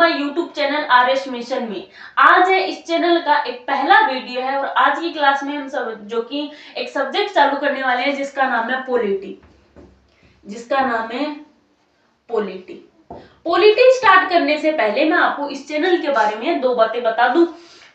My YouTube channel RS mission में। आज है इस चैनल का एक पहला वीडियो है और आज की क्लास में हम सब जो कि एक सब्जेक्ट चालू करने वाले हैं जिसका नाम है पॉलिटी। पॉलिटी स्टार्ट करने से पहले मैं आपको इस चैनल के बारे में दो बातें बता दूं,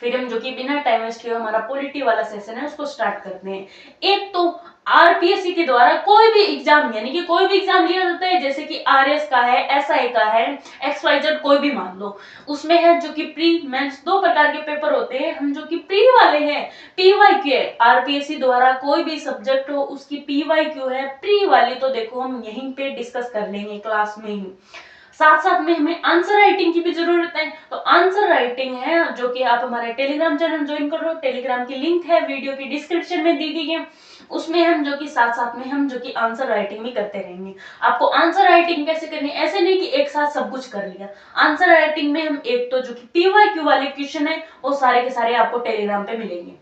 फिर हम जो कि बिना टाइम वेस्ट किए हमारा पॉलिटी वाला सेशन है उसको स्टार्ट करते हैं। एक तो आरपीएससी के द्वारा कोई भी एग्जाम यानी कि कोई भी एग्जाम लिया जाता है, जैसे कि आरएस का है, एसआई का है, एक्सवाइजेड कोई भी मान लो, उसमें है जो कि प्री मेंस दो प्रकार के पेपर होते हैं। हम जो कि प्री वाले हैं पीवाईक्यू है, आरपीएससी द्वारा कोई भी सब्जेक्ट हो उसकी पीवाईक्यू है। प्री वाली तो देखो हम यहीं पे डिस्कस कर लेंगे क्लास में ही। साथ साथ में हमें आंसर राइटिंग की भी जरूरत है, तो आंसर राइटिंग है जो कि आप हमारे टेलीग्राम चैनल ज्वाइन कर लो। टेलीग्राम की लिंक है वीडियो की डिस्क्रिप्शन में दी गई है, उसमें हम जो कि साथ साथ में हम जो कि आंसर राइटिंग भी करते रहेंगे। आपको आंसर राइटिंग कैसे करनी है, ऐसे नहीं कि एक साथ सब कुछ कर लिया। आंसर राइटिंग में हम एक तो जो कि पीवाईक्यू वाले क्वेश्चन है वो सारे के सारे आपको टेलीग्राम पे मिलेंगे,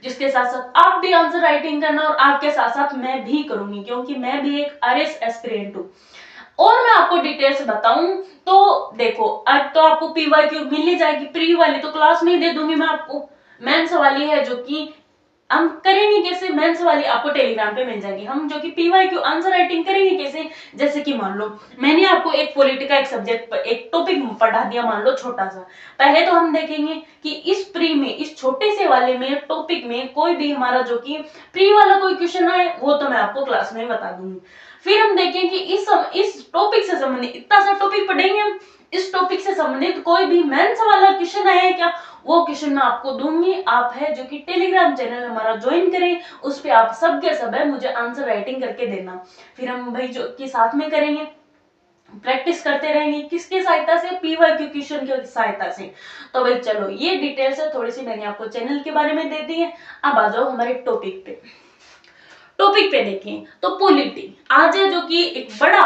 जिसके साथ साथ आप भी आंसर राइटिंग करना और आपके साथ साथ मैं भी करूंगी, क्योंकि मैं भी एक आरएस एस्पिरेंट हूँ। और मैं आपको डिटेल से बताऊं तो देखो, अब तो आपको पीवाईक्यू मिल ही जाएगी, प्री वाली तो क्लास में ही दे दूंगी मैं आपको। मेंस वाली है जो कि हम करेंगे कैसे, मेंस वाली आपको टेलीग्राम पे मिल जाएगी। हम जो कि पीवाईक्यू आंसर राइटिंग करेंगे कैसे, जैसे कि मान लो मैंने आपको एक पॉलिटी का एक सब्जेक्ट पर एक टॉपिक पढ़ा दिया, मान लो छोटा सा। पहले तो हम देखेंगे कि इस प्री में, इस छोटे से वाले में टॉपिक में कोई भी हमारा जो कि प्री वाला कोई क्वेश्चन आए वो तो मैं आपको क्लास में बता दूंगी। फिर हम देखें कि इस टॉपिक से संबंधित इतना सा टॉपिक पढ़ेंगे हम, इस टॉपिक से संबंधित कोई भी मेंस वाला क्वेश्चन आया है क्या, वो क्वेश्चन मैं आपको दूंगी। आप है जो कि टेलीग्राम चैनल हमारा ज्वाइन करें, उस पे आप सब के सब है मुझे आंसर राइटिंग करके देना। फिर हम भाई जो कि साथ में करेंगे, प्रैक्टिस करते रहेंगे, किसकी सहायता से, पीवाईक्यू क्वेश्चन की सहायता से। तो भाई चलो, ये डिटेल्स है थोड़ी सी मैंने आपको चैनल के बारे में दे दी है। अब आ जाओ हमारे टॉपिक पे देखें तो पॉलिटी आज है जो कि एक बड़ा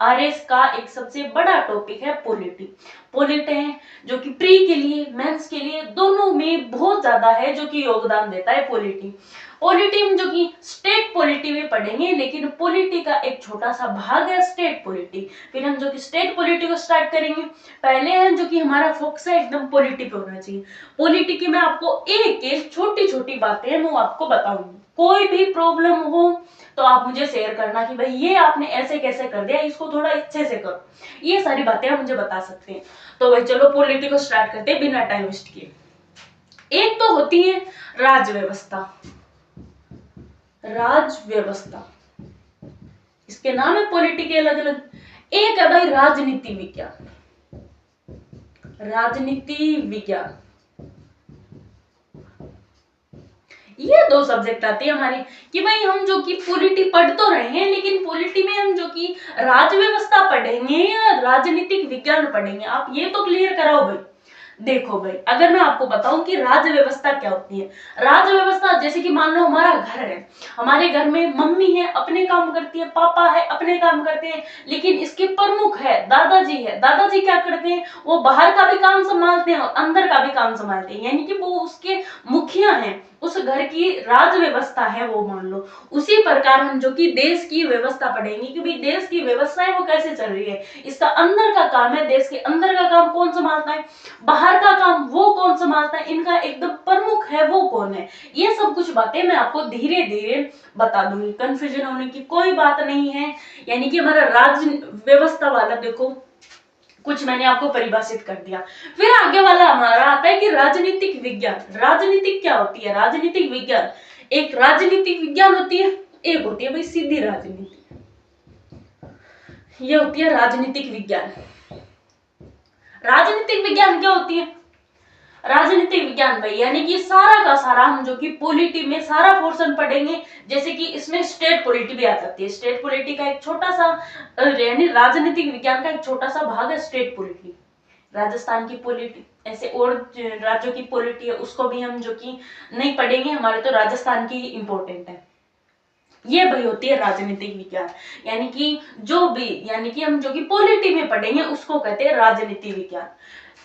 आरएस का एक सबसे बड़ा टॉपिक है पॉलिटी है जो कि प्री के लिए मेंस के लिए दोनों में बहुत ज्यादा है जो कि योगदान देता है पॉलिटी में जो कि स्टेट पॉलिटी में पढ़ेंगे, लेकिन पॉलिटी का एक छोटा सा भाग है स्टेट पॉलिटी। फिर हम जो कि स्टेट पॉलिटी को स्टार्ट करेंगे। पहले है जो कि हमारा फोकस है एकदम पॉलिटी पे होना चाहिए। पॉलिटी की मैं आपको एक एक छोटी छोटी बातें मैं आपको बताऊंगी। कोई भी प्रॉब्लम हो तो आप मुझे शेयर करना कि भाई ये आपने ऐसे कैसे कर दिया, इसको थोड़ा अच्छे से करो, ये सारी बातें आप मुझे बता सकते हैं। तो भाई चलो पॉलिटी को स्टार्ट करते हैं बिना टाइम वेस्ट किए। एक तो होती है राज व्यवस्था, इसके नाम है पॉलिटी के अलग अलग। एक है भाई राजनीति विज्ञान, ये दो सब्जेक्ट आते हैं हमारे कि भाई हम जो कि पॉलिटी पढ़ तो रहे हैं, लेकिन पॉलिटी में हम जो कि राज व्यवस्था पढ़ेंगे या राजनीतिक विज्ञान पढ़ेंगे, आप ये तो क्लियर कराओ भाई। देखो भाई, अगर मैं आपको बताऊं कि राज व्यवस्था क्या होती है। राज व्यवस्था जैसे कि मान लो हमारा घर है, हमारे घर में मम्मी है अपने काम करती है, पापा है अपने काम करते हैं, लेकिन इसके प्रमुख है दादाजी क्या करते हैं, वो बाहर का भी काम संभालते हैं और अंदर का भी काम संभालते हैं, यानी कि वो उसके मुखिया हैं, उस घर की राज व्यवस्था है वो मान लो। उसी प्रकार हम जो कि देश की व्यवस्था पढ़ेंगे कि भाई देश की व्यवस्था है वो कैसे चल रही है, इसका अंदर का काम है, देश के अंदर का काम कौन संभालता है, बाहर का काम वो कौन संभालता है, इनका एकदम प्रमुख है वो कौन है। ये सब कुछ बातें मैं आपको धीरे धीरे बता दूंगी, कंफ्यूजन होने की कोई बात नहीं है। यानी कि हमारा राज व्यवस्था वाला देखो कुछ मैंने आपको परिभाषित कर दिया। फिर आगे वाला हमारा आता है कि राजनीतिक विज्ञान। राजनीतिक क्या होती है, राजनीतिक विज्ञान एक राजनीतिक विज्ञान होती है, एक होती है भाई सीधी राजनीति, ये होती है राजनीतिक विज्ञान। राजनीतिक विज्ञान क्या होती है, राजनीतिक विज्ञान भाई यानी कि सारा का सारा हम जो कि पॉलिटी में सारा पोर्शन पढ़ेंगे, जैसे कि इसमें स्टेट पॉलिटी भी आ जाती है। स्टेट पॉलिटी का एक छोटा सा यानी राजनीतिक विज्ञान का एक छोटा सा भाग है स्टेट पॉलिटी। राजस्थान की पॉलिटी, ऐसे और राज्यों की पॉलिटी है उसको भी हम जो कि नहीं पढ़ेंगे, हमारे तो राजस्थान की इंपॉर्टेंट है। ये भाई होती है राजनीतिक विज्ञान, यानी कि जो भी यानी कि हम जो कि पॉलिटी में पढ़ेंगे उसको कहते हैं राजनीतिक विज्ञान।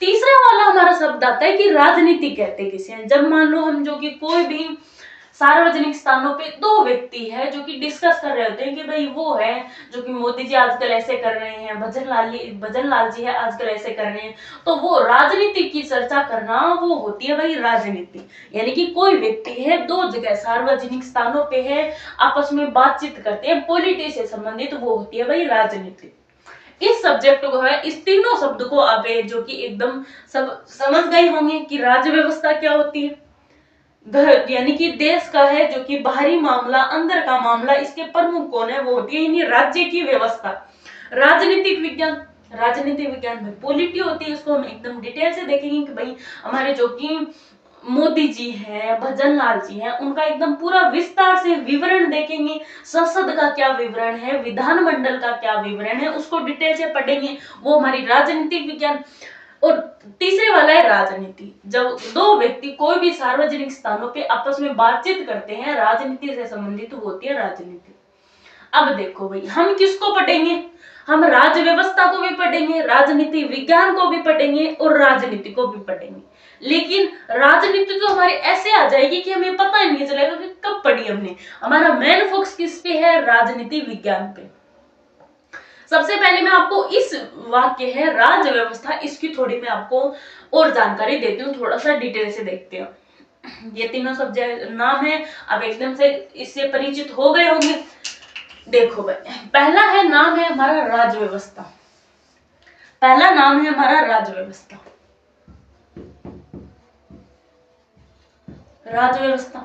तीसरा वाला हमारा शब्द आता है कि राजनीति कहते किसे हैं। जब मान लो हम जो कि कोई भी सार्वजनिक स्थानों पे दो व्यक्ति है जो कि डिस्कस कर रहे होते हैं कि भाई वो है जो कि मोदी जी आजकल ऐसे कर रहे हैं, भजन लाल जी है आजकल ऐसे कर रहे हैं, तो वो राजनीति की चर्चा करना वो होती है भाई राजनीति। यानी कि कोई व्यक्ति है दो जगह सार्वजनिक स्थानों पे है, आपस में बातचीत करते हैं, पॉलिटिक्स से संबंधित, वो होती है भाई राजनीति। इस सब्जेक्ट को है, इस तीनों शब्द को आप जो कि एकदम सब समझ गए होंगे कि राज्य व्यवस्था क्या होती है। यानी कि देश का है जो कि बाहरी मामला, अंदर का मामला, इसके प्रमुख कौन है, वो होती है यानी राज्य की व्यवस्था। राजनीतिक विज्ञान, राजनीतिक विज्ञान में पॉलिटी होती है, इसको हम एकदम डिटेल से देखेंगे कि भाई हमारे जो कि मोदी जी हैं, भजन लाल जी हैं, उनका एकदम पूरा विस्तार से विवरण देखेंगे। संसद का क्या विवरण है, विधानमंडल का क्या विवरण है, उसको डिटेल से पढ़ेंगे, वो हमारी राजनीतिक विज्ञान। और तीसरे वाला है राजनीति, जब दो व्यक्ति कोई भी सार्वजनिक स्थानों पे आपस में बातचीत करते हैं, राजनीति से संबंधित होती है राजनीति। अब देखो भाई हम किसको पढ़ेंगे, हम राज्य व्यवस्था को भी पढ़ेंगे, राजनीति विज्ञान को भी पढ़ेंगे और राजनीति को भी पढ़ेंगे। लेकिन राजनीति तो हमारी ऐसे आ जाएगी कि हमें पता ही नहीं चलेगा कि कब पढ़ी हमने। हमारा मेन फोकस किस पे है, राजनीति विज्ञान पे। सबसे पहले मैं आपको इस वाक्य है राज्य व्यवस्था, इसकी थोड़ी मैं आपको और जानकारी देती हूँ, थोड़ा सा डिटेल से देखते हैं। ये तीनों सब्जेक्ट नाम है, अब एकदम से इससे परिचित हो गए होंगे। देखो भाई, पहला है नाम है हमारा राज्य व्यवस्था, पहला नाम है हमारा राज्य व्यवस्था। राज्य व्यवस्था,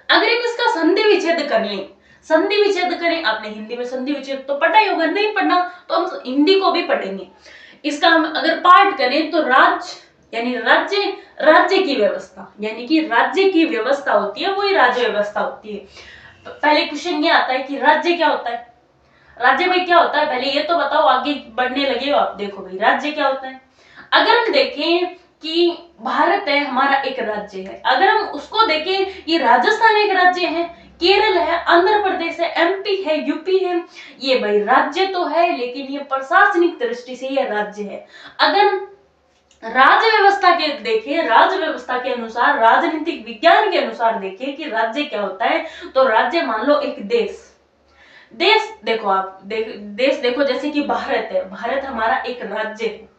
अगर हम इसका संधि विच्छेद कर लें, संधि विच्छेद करें, आपने हिंदी में संधि विच्छेद तो पढ़ा ही होगा, नहीं पढ़ना तो हम हिंदी को भी पढ़ेंगे। इसका हम अगर पाठ करें तो राज्य यानी राज्य, राज्य की व्यवस्था, यानी कि राज्य की व्यवस्था होती है, वही राज्य व्यवस्था होती है। पहले क्वेश्चन ये आता है कि राज्य क्या होता है, राज्य भाई क्या होता है, पहले ये तो बताओ, आगे बढ़ने लगे हो आप। देखो भाई राज्य क्या होता है, अगर हम देखें कि भारत है हमारा एक राज्य है, अगर हम उसको देखें, ये राजस्थान एक राज्य है, केरल है, आंध्र प्रदेश है, एमपी है, यूपी है, ये भाई राज्य तो है, लेकिन ये प्रशासनिक दृष्टि से ये राज्य है। अगर राज्य व्यवस्था के देखें, राज्य व्यवस्था के अनुसार, राजनीतिक विज्ञान के अनुसार देखें कि राज्य क्या होता है, तो राज्य मान लो एक देश, देश देखो आप देश देखो, जैसे कि भारत है, भारत हमारा एक राज्य है।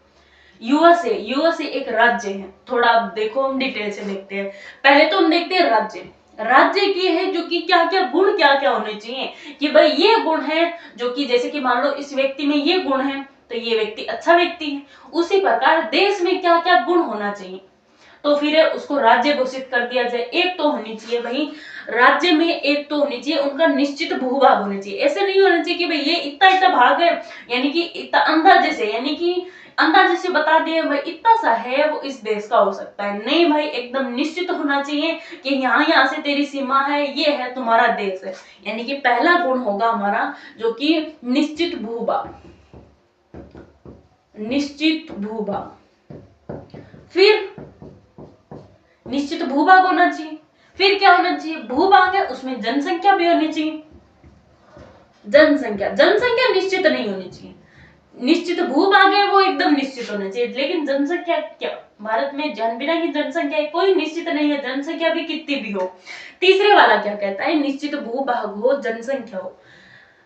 यूएसए, यूएसए एक राज्य है। थोड़ा आप देखो, हम डिटेल से देखते हैं। पहले तो हम देखते हैं राज्य, राज्य की है जो कि क्या क्या गुण क्या क्या होने चाहिए, कि भाई ये गुण है जो कि जैसे कि मान लो इस व्यक्ति में ये गुण है तो ये व्यक्ति अच्छा व्यक्ति है। उसी प्रकार देश में क्या क्या गुण होना चाहिए, तो फिर उसको राज्य घोषित कर दिया जाए। एक तो होनी चाहिए भाई राज्य में, एक तो होनी चाहिए उनका निश्चित भूभाग होने चाहिए। ऐसे नहीं होना चाहिए कि भाई ये इतना इतना भाग है, यानी कि इतना अंदाजे से, यानी कि अंदाजे से बता दिए भाई इतना सा है वो इस देश का हो सकता है। नहीं भाई, एकदम निश्चित होना चाहिए कि यहाँ यहाँ से तेरी सीमा है, ये है तुम्हारा देश है। यानी कि पहला गुण होगा हमारा जो कि निश्चित भूभाग, निश्चित भूभाग। फिर निश्चित भूभाग होना चाहिए, फिर क्या होना चाहिए, भूभाग है उसमें जनसंख्या भी होनी चाहिए। जनसंख्या, जनसंख्या निश्चित नहीं होनी चाहिए, निश्चित भूभाग है वो एकदम निश्चित होना चाहिए, लेकिन जनसंख्या क्या, भारत में बिना की जनसंख्या कोई निश्चित नहीं है, जनसंख्या भी कितनी भी हो। तीसरे वाला क्या कहता है, निश्चित भूभाग हो, जनसंख्या हो।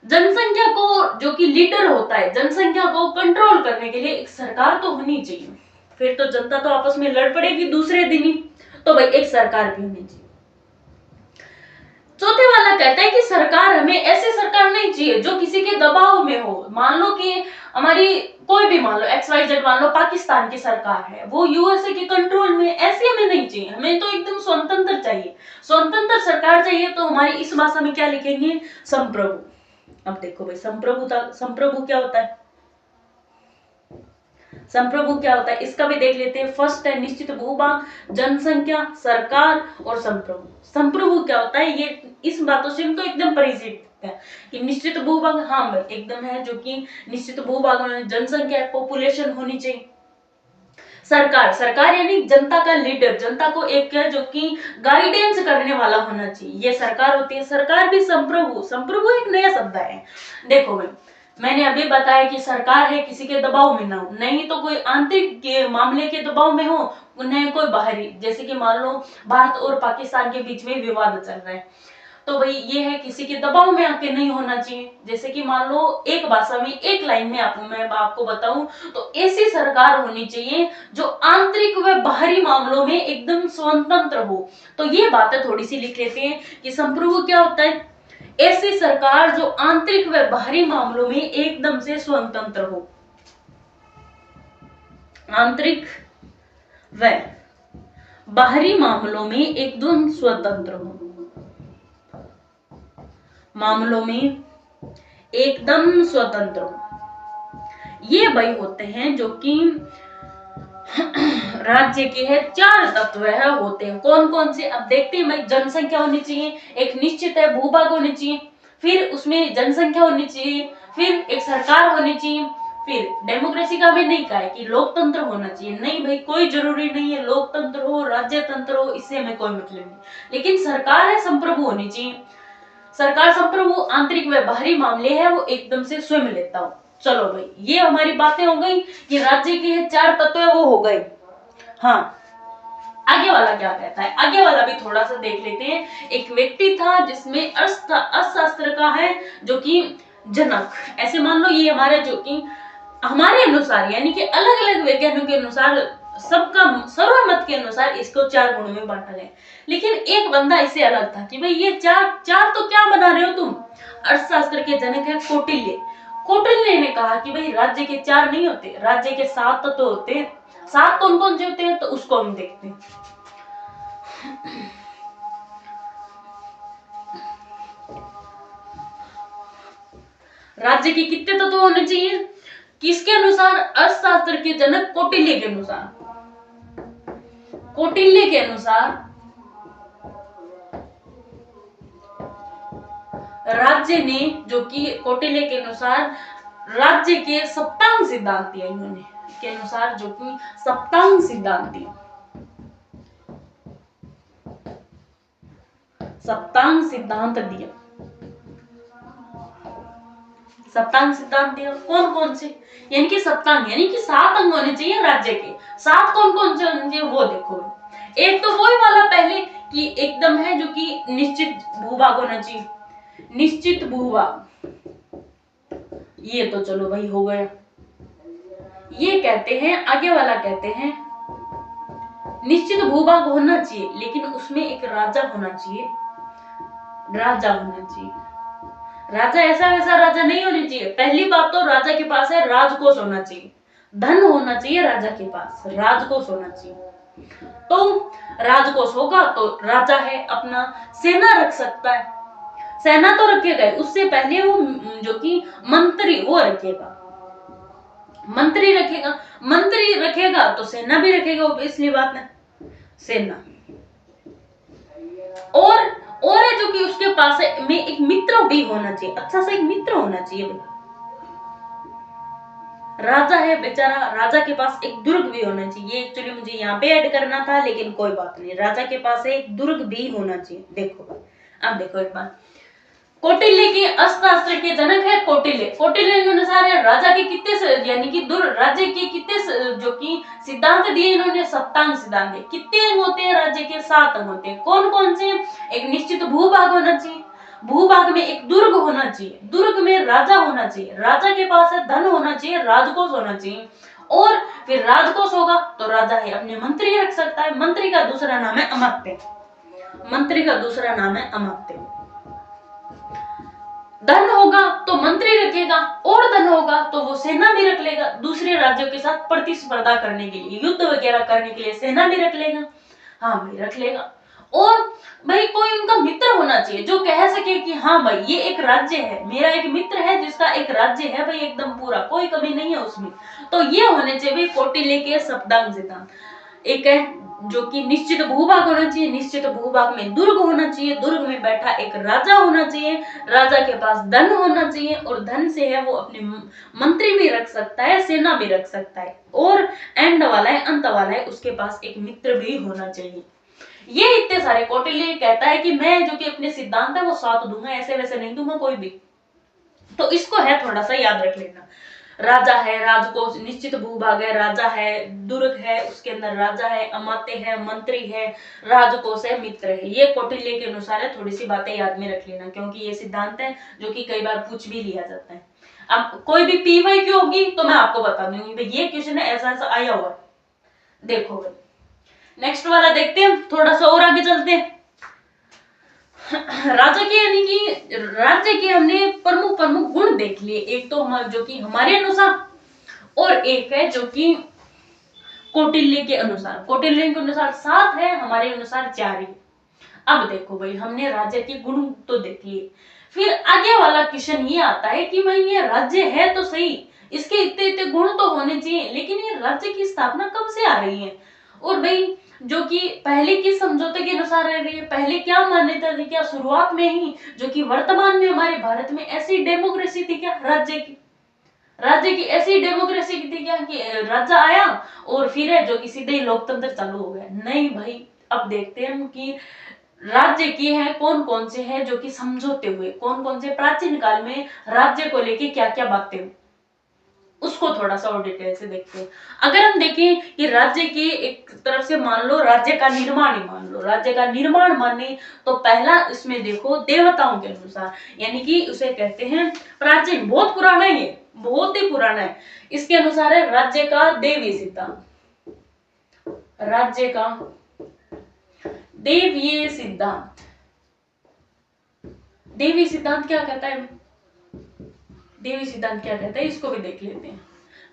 जनसंख्या को जो कि लीडर होता है, जनसंख्या को कंट्रोल करने के लिए एक सरकार तो होनी चाहिए, फिर तो जनता तो आपस में लड़ पड़ेगी दूसरे दिन ही, तो भाई एक सरकार भी होनी चाहिए। चौथे वाला कहता है कि सरकार, हमें ऐसी सरकार नहीं चाहिए जो किसी के दबाव में हो। मान लो कि हमारी कोई भी, मान लो XYZ, मान लो पाकिस्तान की सरकार है, वो यूएसए के कंट्रोल में, ऐसी हमें नहीं चाहिए, हमें तो एकदम स्वतंत्र चाहिए, स्वतंत्र सरकार चाहिए। तो हमारी इस भाषा में क्या लिखेंगे, संप्रभु। अब देखो भाई संप्रभुता, संप्रभु क्या होता है, संप्रभु क्या होता है इसका भी देख लेते हैं। फर्स्ट है निश्चित भूभाग, जनसंख्या, सरकार और संप्रभु। संप्रभु क्या होता है, ये इस बातों से तो एकदम परिचित है कि निश्चित भूभाग, हाँ भाई एकदम है जो कि निश्चित भूभाग में जनसंख्या, पॉपुलेशन होनी चाहिए। सरकार, सरकार यानी जनता का लीडर, जनता को एक जो कि गाइडेंस करने वाला होना चाहिए, ये सरकार होती है। सरकार भी संप्रभु, संप्रभु एक नया शब्द है। देखो भाई मैंने अभी बताया कि सरकार है, किसी के दबाव में ना हो, नहीं तो कोई आंतरिक के मामले के दबाव में हो, नहीं कोई बाहरी, जैसे कि मान लो भारत और पाकिस्तान के बीच में विवाद चल रहा है, तो भाई ये है किसी के दबाव में आके नहीं होना चाहिए। जैसे कि मान लो एक भाषा में एक लाइन में मैं आपको बताऊं तो ऐसी सरकार होनी चाहिए जो आंतरिक व बाहरी मामलों में एकदम स्वतंत्र हो। तो ये बातें थोड़ी सी लिख लेते हैं कि संप्रभु क्या होता है, ऐसी सरकार जो आंतरिक व बाहरी मामलों में एकदम से स्वतंत्र हो, आंतरिक व बाहरी मामलों में एकदम स्वतंत्र हो, मामलों में एकदम स्वतंत्र हो। ये वही होते हैं जो कि राज्य के है चार तत्व है होते हैं। कौन कौन से, अब देखते हैं भाई। जनसंख्या होनी चाहिए, एक निश्चित है भूभाग होनी चाहिए, फिर उसमें जनसंख्या होनी चाहिए, फिर एक सरकार होनी चाहिए, फिर डेमोक्रेसी का भी नहीं कहा है कि लोकतंत्र होना चाहिए, नहीं भाई कोई जरूरी नहीं है लोकतंत्र हो राज्य तंत्र हो, इससे हमें कोई मतलब नहीं, लेकिन सरकार है संप्रभु होनी चाहिए। सरकार संप्रभु आंतरिक व बाहरी मामले है वो एकदम से स्वयं लेता हो। चलो भाई ये हमारी बातें हो गई कि राज्य के चार तत्व है वो हो गए। हाँ, आगे वाला क्या कहता है, आगे वाला भी थोड़ा सा देख लेते हैं। एक व्यक्ति था जिसमें अर्थशास्त्र का है जो कि जनक, ऐसे मान लो ये हमारे जो कि हमारे अनुसार यानी कि अलग अलग वैज्ञानिकों के अनुसार सबका सर्वमत के अनुसार इसको चार गुणों में बांटा गया, लेकिन एक बंदा इससे अलग था कि भाई ये चार चार तो क्या बना रहे हो तुम। अर्थशास्त्र के जनक है कौटिल्य। कौटिल्य ने कहा कि भाई राज्य के चार नहीं होते, राज्य के सात तत्व तो होते हैं। सात कौन कौन से होते हैं तो उसको हम देखते हैं। राज्य के कितने तत्व होने चाहिए, किसके अनुसार, अर्थशास्त्र के जनक कौटिल्य के अनुसार। कौटिल्य के अनुसार राज्य ने जो कि कौटिल्य के अनुसार राज्य के सप्तांग सिद्धांत दिया, इन्होंने के अनुसार जो कि सप्तांग सिद्धांत दिया, सप्तांग सिद्धांत दिया, सप्तांग सिद्धांत दिया। कौन कौन से, यानी कि सप्तांग यानी कि 7 अंग होने चाहिए राज्य के। 7 कौन कौन से होने चाहिए वो देखो। एक तो वही वाला पहले कि एकदम है जो कि निश्चित भूभाग होना चाहिए, निश्चित भूभाग, ये तो चलो भाई हो गया। ये कहते हैं, आगे वाला कहते हैं निश्चित भूभाग होना चाहिए लेकिन उसमें एक राजा होना चाहिए, राजा होना चाहिए। राजा ऐसा वैसा राजा नहीं होना चाहिए। पहली बात तो राजा के पास है राजकोष होना चाहिए, धन होना चाहिए राजा के पास, राजकोष होना चाहिए। तो राजकोष होगा तो राजा है अपना सेना रख सकता है, सेना तो रखेगा, उससे पहले वो जो कि मंत्री वो रखेगा, मंत्री रखेगा, मंत्री रखेगा तो सेना भी रखेगा, इसलिए बात है सेना। और है जो कि उसके पास में एक मित्र भी होना चाहिए, अच्छा सा एक मित्र होना चाहिए भाई। राजा है बेचारा, राजा के पास एक दुर्ग भी होना चाहिए। एक्चुअली मुझे यहाँ पे ऐड करना था लेकिन कोई बात नहीं, राजा के पास एक दुर्ग भी होना चाहिए। देखो अब देखो एक बार, कौटिल्य के अर्थशास्त्र के जनक है कौटिल्य। कौटिल्य के अनुसार है राजा के कितने यानी कि राज्य के कितने जो कि सिद्धांत दिए इन्होंने, सप्तांग सिद्धांत दिए। कितने अंग होते हैं राज्य के, 7 अंग होते हैं। कौन कौन से, एक निश्चित भूभाग होना चाहिए, भूभाग में एक दुर्ग होना चाहिए, दुर्ग में राजा होना चाहिए, राजा के पास है धन होना चाहिए, राजकोष होना चाहिए, और फिर राजकोष होगा तो राजा है अपने मंत्री रख सकता है। मंत्री का दूसरा नाम है अमात्य, मंत्री का दूसरा नाम है अमात्य। धन होगा तो मंत्री रखेगा, और धन होगा तो वो सेना भी रख लेगा, दूसरे राज्यों के साथ प्रतिस्पर्धा करने के लिए, युद्ध वगैरह करने के लिए सेना भी रख लेगा। हाँ भाई रख लेगा। और भाई कोई उनका मित्र होना चाहिए जो कह सके कि हाँ भाई ये एक राज्य है, मेरा एक मित्र है जिसका एक राज्य है भाई एकदम पूरा, कोई कमी नहीं है उसमें। तो ये होने चाहिए भाई कौटिल्य के सप्तांग सिद्धांत। एक है जो कि निश्चित भूभाग होना चाहिए, निश्चित भूभाग में दुर्ग होना चाहिए, दुर्ग में बैठा एक राजा होना चाहिए, राजा के पास धन होना चाहिए, और धन से है वो अपने मंत्री भी रख सकता है, सेना भी रख सकता है, और एंड वाला है, अंत वाला है, उसके पास एक मित्र भी होना चाहिए। ये इतने सारे कौटिल्य कहता है कि मैं जो कि अपने सिद्धांत है वो 7 दूंगा, ऐसे वैसे नहीं दूंगा कोई भी। तो इसको है थोड़ा सा याद रख लेना। राजा है, राजकोष निश्चित भूभाग है, राजा है, दुर्ग है, उसके अंदर राजा है, अमात्य है, मंत्री है, राजकोष है, मित्र है। ये कौटिल्य के अनुसार है, थोड़ी सी बातें याद में रख लेना, क्योंकि ये सिद्धांत है जो कि कई बार पूछ भी लिया जाता है। अब कोई भी पीवाई क्यों होगी तो मैं आपको बता दूंगी भाई, ये क्वेश्चन है ऐसा ऐसा आया हुआ। देखो भाई नेक्स्ट वाला देखते हैं, थोड़ा सा और आगे चलते हैं। राजा के यानी कि राज्य के हमने प्रमुख प्रमुख गुण देख लिए, एक तो हमारे जो कि हमारे अनुसार, और एक है जो कि कौटिल्य के अनुसार। कौटिल्य के अनुसार 7 है, हमारे अनुसार 4 है। अब देखो भाई हमने राज्य के गुण तो देख लिए, फिर आगे वाला क्वेश्चन ये आता है कि भाई ये राज्य है तो सही, इसके इतने इतने गुण तो होने चाहिए, लेकिन ये राज्य की स्थापना कब से आ रही है, और भाई जो कि पहले की समझौते के अनुसार रह रही है, पहले क्या मान्यता थी, क्या शुरुआत में ही जो कि वर्तमान में हमारे भारत में ऐसी डेमोक्रेसी थी क्या, राज्य की ऐसी डेमोक्रेसी की थी क्या कि राजा आया और फिर है जो कि सीधे ही लोकतंत्र चालू हो गया? नहीं भाई, अब देखते हैं कि राज्य की है कौन कौन से हैं जो कि समझौते हुए, कौन कौन से प्राचीन काल में राज्य को लेके क्या क्या बातें हुई, उसको थोड़ा सा और डिटेल से देखते हैं। अगर हम देखें कि राज्य की एक तरफ से मान लो राज्य का निर्माण ही मान लो, राज्य का निर्माण माने तो पहला इसमें देखो देवताओं के अनुसार, यानी कि उसे कहते हैं प्राचीन, बहुत पुराना है ये, बहुत ही पुराना है। इसके अनुसार है राज्य का देवी सिद्धांत। राज्य का देवीय सिद्धांत, देवी सिद्धांत क्या कहता है, देवी सिद्धांत क्या कहता है इसको भी देख लेते हैं।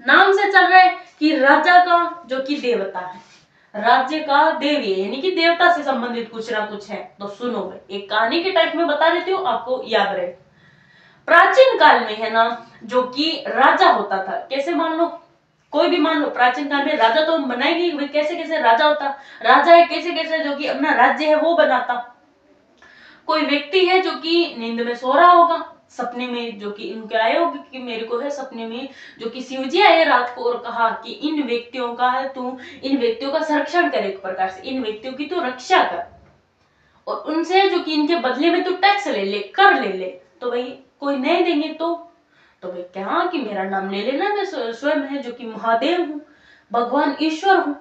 नाम से चल रहा है कि राजा का जो कि देवता है, राज्य का देवी है, यानी कि देवता से संबंधित कुछ ना कुछ है। तो सुनो भाई, एक कहानी के टाइप में बता देती हूँ, आपको याद रहे। प्राचीन काल में है ना जो कि राजा होता था, कैसे मान लो, कोई भी मान लो प्राचीन काल में राजा तो बनाएगी भाई, कैसे कैसे राजा होता, राजा है कैसे कैसे जो कि अपना राज्य है वो बनाता। कोई व्यक्ति है जो कि नींद में सो रहा होगा, सपने में जो कि इनके आए होगी कि मेरे को है सपने में जो कि शिव जी आए रात को और कहा कि इन व्यक्तियों का है तू, इन व्यक्तियों का संरक्षण कर, एक प्रकार से इन व्यक्तियों की तू रक्षा कर, और उनसे जो कि इनके बदले में तू टैक्स ले ले, कर ले ले। तो भाई कोई नहीं देंगे तो भाई क्या कि मेरा नाम ले लेना, मैं स्वयं है जो कि महादेव हूँ, भगवान ईश्वर हूँ,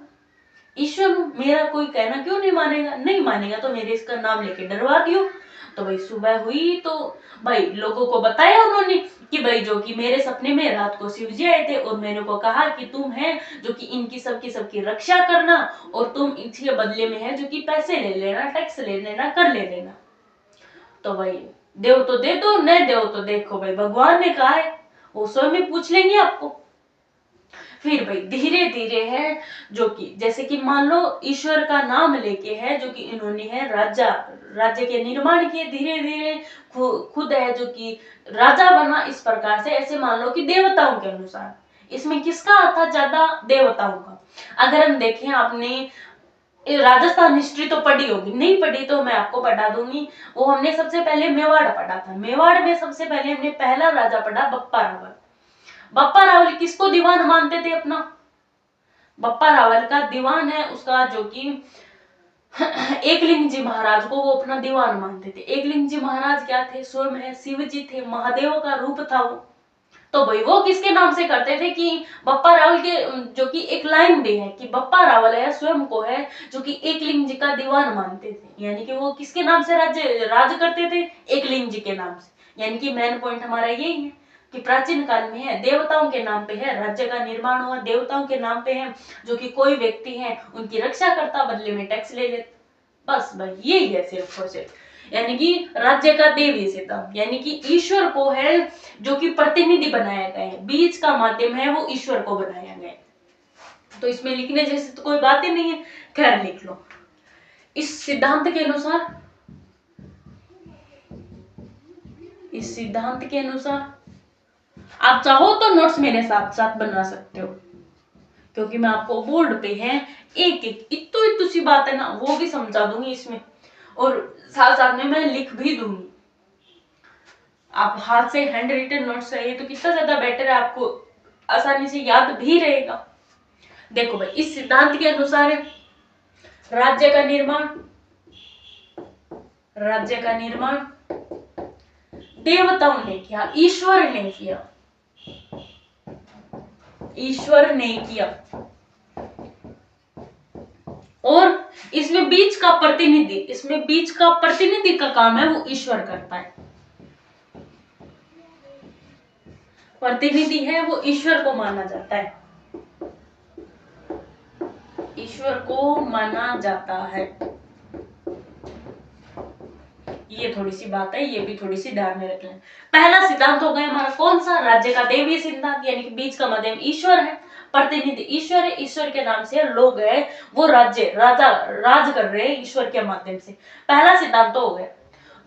ईश्वर हूँ, मेरा कोई कहना क्यों नहीं मानेगा, नहीं मानेगा तो मेरे इसका नाम लेके डरवा दियो। तो भाई सुबह हुई तो भाई लोगों को बताया उन्होंने कि भाई जो कि मेरे सपने में रात को शिव जी आए थे और मेरे को कहा कि तुम है जो कि इनकी सबकी रक्षा करना, और तुम इसके बदले में है जो कि पैसे ले लेना, टैक्स ले लेना, कर ले लेना। तो भाई देव तो दे दो, नहीं देव तो देखो भाई भगवान ने कहा है, वो स्वयं ही पूछ लेंगे आपको। फिर भाई धीरे धीरे है जो कि जैसे कि मान लो ईश्वर का नाम लेके है जो कि इन्होंने है राज्य के निर्माण किए, धीरे धीरे खुद है जो कि राजा बना, इस प्रकार से। ऐसे मान लो कि देवताओं के अनुसार, इसमें किसका हाथ था ज्यादा, देवताओं का। अगर हम देखें, आपने राजस्थान हिस्ट्री तो पढ़ी होगी, नहीं पढ़ी तो मैं आपको पढ़ा दूंगी। वो हमने सबसे पहले मेवाड़ पढ़ा था, मेवाड़ में सबसे पहले हमने पहला राजा पढ़ा बप्पा रावल। बप्पा रावल किसको दीवान मानते थे अपना, बप्पा रावल का दीवान है उसका जो कि एकलिंग जी महाराज को वो अपना दीवान मानते थे। एकलिंग जी महाराज क्या थे, स्वयं है शिव जी थे, महादेव का रूप था वो। तो भाई वो किसके नाम से करते थे कि बप्पा रावल के, जो कि एक लाइन भी है कि बप्पा रावल है स्वयं को है जो कि एकलिंग जी का दीवान मानते थे, यानी कि वो किसके नाम से राज करते थे, एकलिंग जी के नाम से। यानी कि मेन पॉइंट हमारा यही है कि प्राचीन काल में है देवताओं के नाम पे है राज्य का निर्माण हुआ, देवताओं के नाम पे है जो कि कोई व्यक्ति है उनकी रक्षा करता, बदले में टैक्स ले लेता। बस भाई यही है सिर्फ और सिर्फ, यानी कि राज्य का देवी सिद्धांत, यानी कि ईश्वर को है जो कि प्रतिनिधि बनाया गया है, बीच का माध्यम है वो ईश्वर को बनाया गया है। तो इसमें लिखने जैसे तो कोई बात ही नहीं है, खैर लिख लो। इस सिद्धांत के अनुसार, इस सिद्धांत के अनुसार आप चाहो तो नोट्स मेरे साथ साथ बना सकते हो, क्योंकि मैं आपको बोर्ड पे है एक एक इतनी सी बात है ना वो भी समझा दूंगी इसमें, और साथ साथ में मैं लिख भी दूंगी। आप हाथ से हैंड रिटन नोट्स रहिए तो कितना ज्यादा बेटर है, आपको आसानी से याद भी रहेगा। देखो भाई इस सिद्धांत के अनुसार है राज्य का निर्माण, राज्य का निर्माण देवताओं ने किया, ईश्वर ने किया, ईश्वर ने किया। और इसमें बीच का प्रतिनिधि, इसमें बीच का प्रतिनिधि का काम है वो ईश्वर करता है, प्रतिनिधि है वो ईश्वर को माना जाता है, ईश्वर को माना जाता है। ये थोड़ी सी बात है, ये भी थोड़ी सी ध्यान में रख लें। पहला सिद्धांत हो गया हमारा कौन सा, राज्य का देवीय सिद्धांत, यानी कि बीच का माध्यम ईश्वर है, प्रतिनिधि ईश्वर है, ईश्वर के नाम से लोग है वो राज्य राजा राज कर रहे हैं ईश्वर के माध्यम से। पहला सिद्धांत तो हो गया।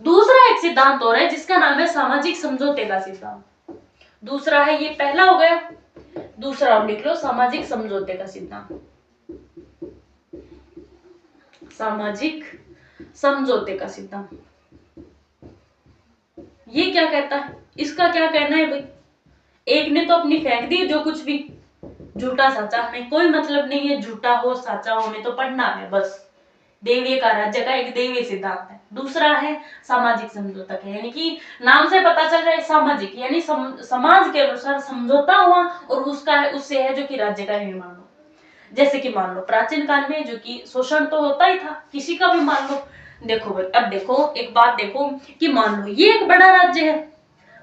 दूसरा एक सिद्धांत और है जिसका नाम है सामाजिक समझौते का सिद्धांत। दूसरा है, ये पहला हो गया, दूसरा आप लिख लो सामाजिक समझौते का सिद्धांत, सामाजिक समझौते का सिद्धांत। ये क्या कहता है, इसका क्या कहना है भाई, एक ने तो अपनी फेंक दी जो कुछ भी, झूठा साचा हमें कोई मतलब नहीं है, झूठा हो साचा हो हमें तो पढ़ना है बस। देवीय का राज्य का एक देवीय सिद्धांत है। दूसरा है सामाजिक समझौता का, यानी कि नाम से पता चल रहा है सामाजिक, यानी समाज के अनुसार समझौता हुआ और उसका उससे है जो कि राज्य का निर्माण हो। जैसे कि मान लो प्राचीन काल में जो कि शोषण तो होता ही था किसी का भी, मान लो देखो भाई, अब देखो एक बात देखो कि मान लो ये एक बड़ा राज्य है,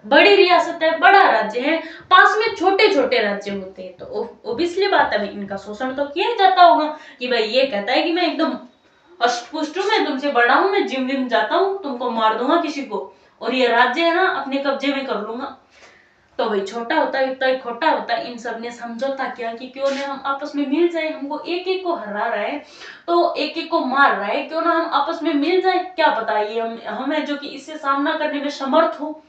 बड़ी रियासत है, बड़ा राज्य है, पास में छोटे छोटे राज्य होते हैं, तो ओबियसली बात है भाई इनका शोषण तो किया जाता होगा कि भाई ये कहता है कि मैं एकदम अष्टपुष्ट हूं, मैं तुमसे बड़ा हूं, मैं जिम विम जाता हूं, तुमको मार दूंगा किसी को, और ये राज्य है ना अपने कब्जे में कर लूंगा। तो भाई छोटा होता है इतना खोटा होता है, इन सब ने समझौता किया कि क्यों ना हम आपस में मिल जाए, हमको एक एक को हरा रहा है तो एक एक को मार रहा है, क्यों ना हम आपस में मिल जाए, क्या पता ये हम है जो कि इससे सामना करने में समर्थ हो।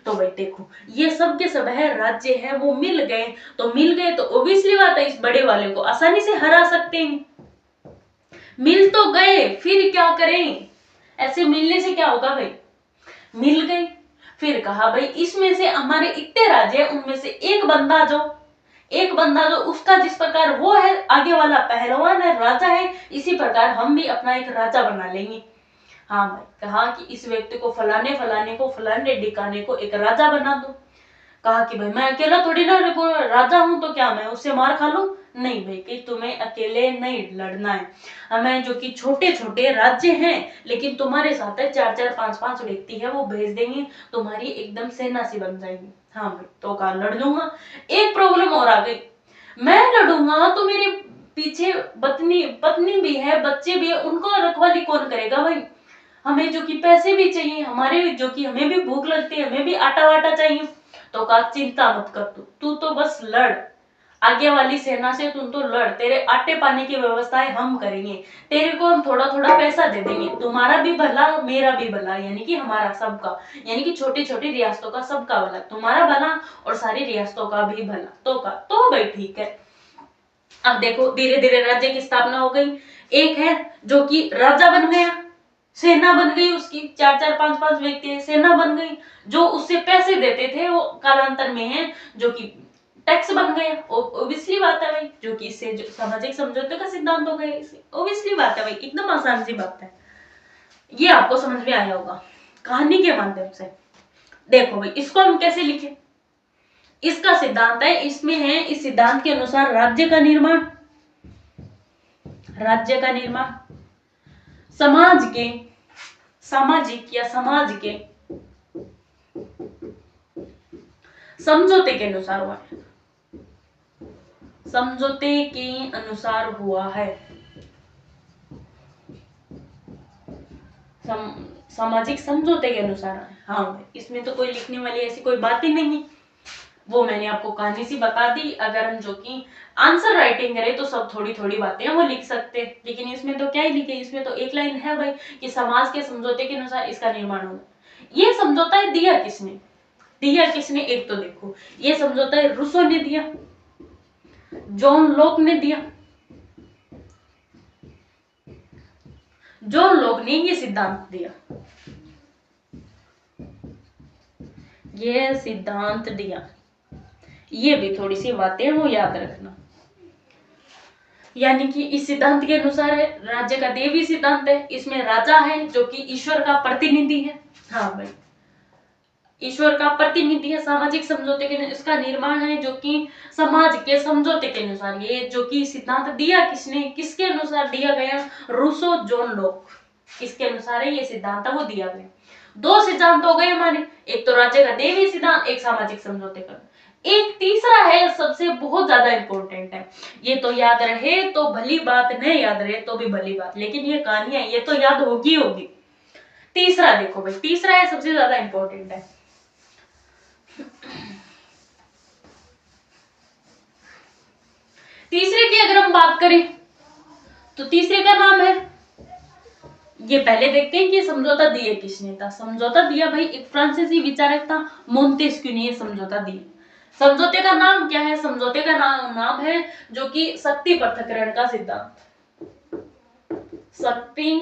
तो भाई देखो ये सब के सब है, राज्य है वो मिल गए, तो मिल गए तो ओबियसली बात है इस बड़े वाले को आसानी से हरा सकते हैं। मिल तो गए, फिर क्या करें, ऐसे मिलने से क्या होगा भाई, मिल गए, फिर कहा भाई इसमें से हमारे इतने राज्य उनमें से एक बंदा जो उसका जिस प्रकार वो है आगे वाला पहलवान है, राजा है, इसी प्रकार हम भी अपना एक राजा बना लेंगे। हाँ भाई, कहा कि इस व्यक्ति को फलाने फलाने को फलाने ढिकाने को एक राजा बना दो। कहा कि भाई मैं अकेला थोड़ी ना राजा हूं, तो क्या मैं उससे मार खा लूं, नहीं भाई कि तुम्हें अकेले नहीं लड़ना है, हमें जो कि छोटे छोटे राज्य हैं लेकिन तुम्हारे साथ है 4-4 5-5 व्यक्ति है वो भेज देंगे, तुम्हारी एकदम सेना सी बन जाएगी। हाँ भाई, तो कहा लड़ लूंगा। एक प्रॉब्लम और आ गई, मैं लड़ूंगा तो मेरे पीछे पत्नी भी है, बच्चे भी है, उनको रखवाली कौन करेगा भाई, हमें जो कि पैसे भी चाहिए, हमारे जो कि हमें भी भूख लगती है, हमें भी आटा वाटा चाहिए। तो कहा चिंता मत कर, तू तो बस लड़, आगे वाली सेना से तुम तो लड़, तेरे आटे पानी की व्यवस्थाएं हम करेंगे, तेरे को हम थोड़ा थोड़ा पैसा दे देंगे, तुम्हारा भी भला मेरा भी भला, यानी कि हमारा सबका, यानी कि छोटी छोटी रियासतों का सबका भला, तुम्हारा भला और सारी रियासतों का भी भला। तो भाई ठीक है। अब देखो धीरे धीरे राज्य की स्थापना हो गई, एक है जो कि राजा बन गया, सेना बन गई उसकी, 4-4 5-5 व्यक्ति है, सेना बन गई, जो उससे पैसे देते थे वो कालांतर में है जो कि टैक्स बन गए। ओबियसली बात है भाई, जो कि इससे जो सामाजिक समझौते का सिद्धांत हो गया, ओबियसली बात है भाई, एकदम आसान सी बात है, ये आपको समझ में आया होगा कहानी के माध्यम से। देखो भाई इसको हम कैसे लिखे, इसका सिद्धांत है, इसमें है इस सिद्धांत के अनुसार राज्य का निर्माण समाज के सामाजिक या समाज के समझौते के अनुसार हुआ है, समझौते के अनुसार हुआ है, सामाजिक समझौते के अनुसार। हाँ इसमें तो कोई लिखने वाली ऐसी कोई बात ही नहीं है, वो मैंने आपको कहानी सी बता दी। अगर हम जो कि आंसर राइटिंग करें तो सब थोड़ी थोड़ी बातें वो लिख सकते हैं, लेकिन इसमें तो क्या ही लिखे, इसमें तो एक लाइन है भाई कि समाज के समझौते के अनुसार इसका निर्माण होगा। ये समझौता दिया किसने, एक तो देखो ये समझौता रूसो ने दिया, जॉन लॉक ने दिया, जॉन लॉक ने ये सिद्धांत दिया, ये सिद्धांत दिया। ये भी थोड़ी सी बातें वो याद रखना, यानी कि इस सिद्धांत के अनुसार है राज्य का देवी सिद्धांत है, इसमें राजा है जो कि ईश्वर का प्रतिनिधि है। हाँ भाई ईश्वर का प्रतिनिधि है, सामाजिक समझौते के इसका निर्माण है, जो कि समाज के समझौते के अनुसार। ये जो कि सिद्धांत दिया किसने, किसके अनुसार दिया गया, रूसो जॉन लॉक, किसके अनुसार है ये सिद्धांत वो दिया गया। दो सिद्धांत हो गए हमारे, एक तो राज्य का दैवीय सिद्धांत, एक सामाजिक समझौते का। एक तीसरा है, सबसे बहुत ज्यादा इंपॉर्टेंट है, ये तो याद रहे तो भली बात, नहीं याद रहे तो भी भली बात, लेकिन ये कहानियां ये तो याद होगी होगी। तीसरा देखो भाई, तीसरा है सबसे ज्यादा इंपॉर्टेंट है। तीसरे की अगर हम बात करें तो तीसरे का नाम है, ये पहले देखते हैं कि समझौता दिया किसने था। समझौता दिया भाई एक फ्रांसीसी विचारक था, मोंतेस्क्यू ने समझौता दिया। समझौते का नाम क्या है, समझौते का नाम है जो कि शक्ति पृथक्करण का सिद्धांत, शक्ति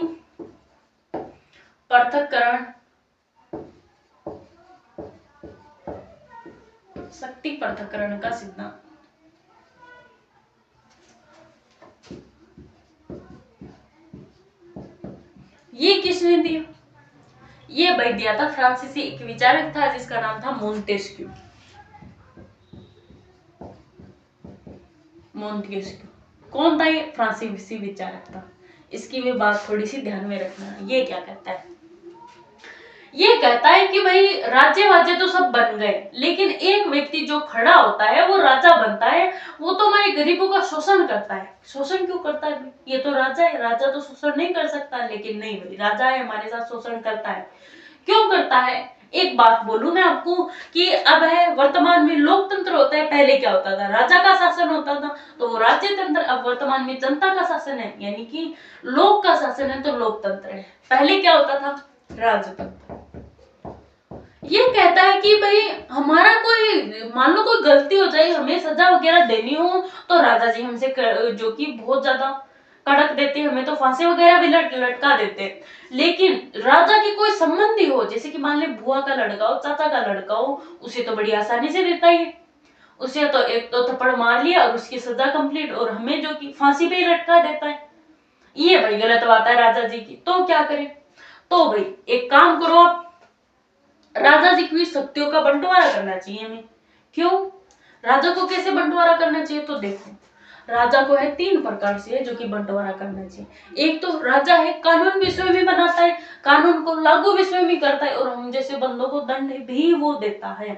पृथक्करण, शक्ति पृथक्करण का सिद्धांत। ये किसने दिया, ये भाई दिया था फ्रांसीसी एक विचारक था जिसका नाम था मोंतेस्क्यू। मोंतेस्क्यू कौन था, ये फ्रांसीसी विचारक था। इसकी भी बात थोड़ी सी ध्यान में रखना। ये क्या कहता है, ये कहता है कि भाई राज्य वाज्य तो सब बन गए, लेकिन एक व्यक्ति जो खड़ा होता है वो राजा बनता है, वो तो हमारे गरीबों का शोषण करता है। शोषण क्यों करता है, ये तो राजा है, राजा तो शोषण नहीं कर सकता, लेकिन नहीं भाई राजा है हमारे साथ शोषण करता है। क्यों करता है, एक बात बोलूं मैं आपको कि अब है वर्तमान में लोकतंत्र होता है, पहले क्या होता था, राजा का शासन होता था, तो वो राज्य तंत्र। अब वर्तमान में जनता का शासन है, यानी कि लोक का शासन है, तो लोकतंत्र है। पहले क्या होता था, राजतंत्र। ये कहता है कि भाई हमारा कोई मान लो कोई गलती हो जाए, हमें सजा वगैरह देनी हो, तो राजा जी हमसे जो कि बहुत ज्यादा कड़क देते हैं, हमें तो फांसी वगैरह भी लटका देते हैं। लेकिन राजा की कोई संबंधी हो, जैसे कि मान ले बुआ का लड़का हो, चाचा का लड़का हो, उसे तो बड़ी आसानी से देता ही है। उसे तो एक तो थप्पड़ मार लिया और उसकी सजा कंप्लीट, और हमें जो कि फांसी पे ही लटका देता है। ये भाई गलत बात है राजा जी की, तो क्या करें, तो भाई एक काम करो आप, राजा जी की शक्तियों का बंटवारा करना चाहिए हमें। क्यों, राजा को कैसे बंटवारा करना चाहिए, तो देखो राजा को है 3 प्रकार से जो कि बंटवारा करना चाहिए। एक तो राजा है कानून भी स्वयं ही बनाता है, कानून को लागू भी स्वयं ही करता है, और हम जैसे बंदों को दंड भी वो देता है।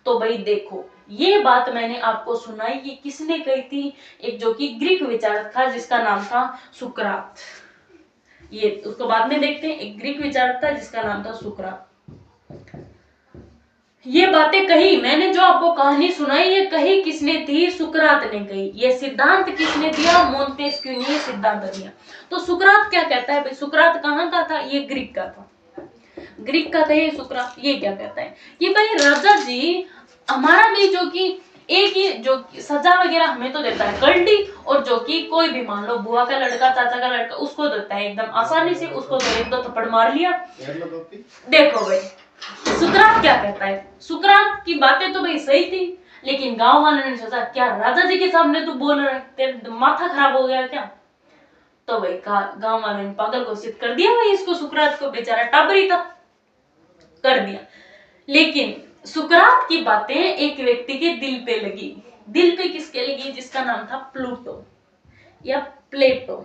तो भाई देखो ये बात मैंने आपको सुनाई, ये किसने कही थी, एक जो कि ग्रीक विचारक था जिसका नाम था सुकरात। ये उसको बाद में देखते हैं, एक ग्रीक विचारक था जिसका नाम था सुकरात। ये बातें कही मैंने, जो आपको कहानी सुनाई ये कही किसने थी, सुकरात ने कही। ये सिद्धांत किसने दिया, मोंतेस्क्यू ने सिद्धांत दिया। तो सुकरात क्या कहता है भाई, सुकरात कहाँ का था, ये ग्रीक का था, ग्रीक का था ये सुकरात। ये क्या कहता है कि भाई राजा जी हमारा भी जो कि एक ही जो सजा वगैरह हमें तो देता है कल्टी, और जो कि कोई भी मान लो बुआ का लड़का चाचा का लड़का उसको देता है एकदम आसानी से, उसको तो एक दो थप्पड़ मार लिया। देखो भाई सुकरात क्या कहता है, सुकरात की बातें तो भाई सही थी, लेकिन गांव वालों ने सोचा क्या राजा जी के सामने तू बोल रहा है, तेरा माथा खराब हो गया क्या। तो भाई गांव वालों ने पागल घोषित कर दिया भाई इसको, सुकरात को, बेचारा टाबरी था, कर दिया। लेकिन सुकरात की बातें एक व्यक्ति के दिल पे लगी। दिल पे किसके लगी, जिसका नाम था प्लूटो या प्लेटो।